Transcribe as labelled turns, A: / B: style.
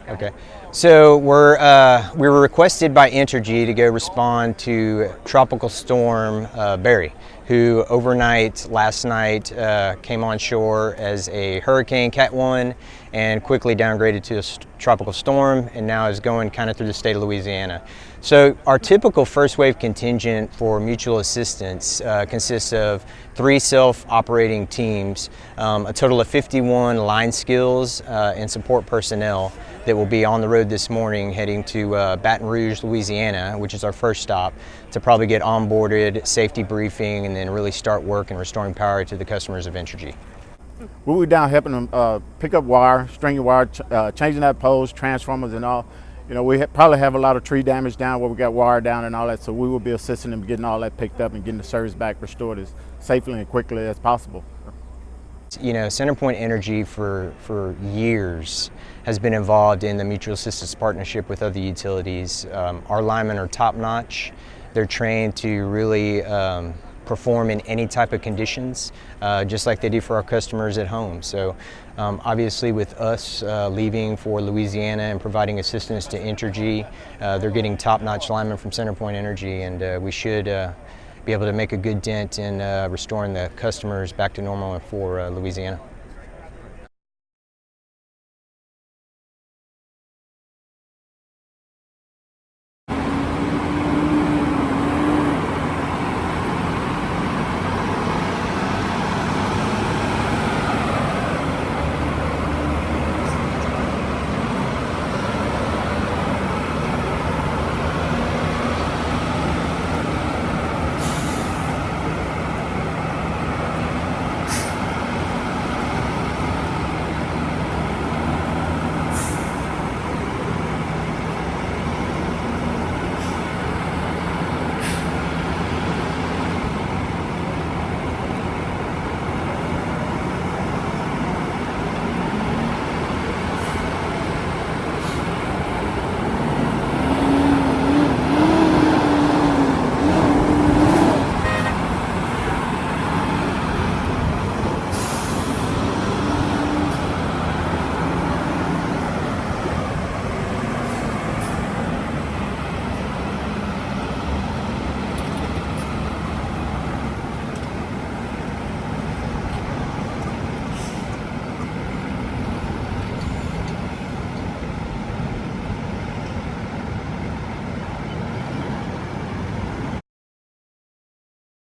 A: Okay. So we were requested by Entergy to go respond to Tropical Storm Barry, who overnight last night came on shore as a Hurricane Cat 1 and quickly downgraded to a tropical storm, and now is going kind of through the state of Louisiana. So our typical first wave contingent for mutual assistance consists of 3 self-operating teams, a total of 51 line skills and support personnel that will be on the road this morning heading to Baton Rouge, Louisiana, which is our first stop, to probably get onboarded, safety briefing, and then really start work and restoring power to the customers of Entergy.
B: We'll be down helping them pick up wire, stringing wire, changing that poles, transformers and all. You know, we probably have a lot of tree damage down where we got wire down and all that, so we will be assisting them getting all that picked up and getting the service back restored as safely and quickly as possible.
A: You know, CenterPoint Energy for years has been involved in the mutual assistance partnership with other utilities. Our linemen are top-notch. They're trained to really perform in any type of conditions, just like they do for our customers at home. So obviously with us leaving for Louisiana and providing assistance to Entergy, they're getting top-notch linemen from CenterPoint Energy, and we should be able to make a good dent in restoring the customers back to normal for Louisiana.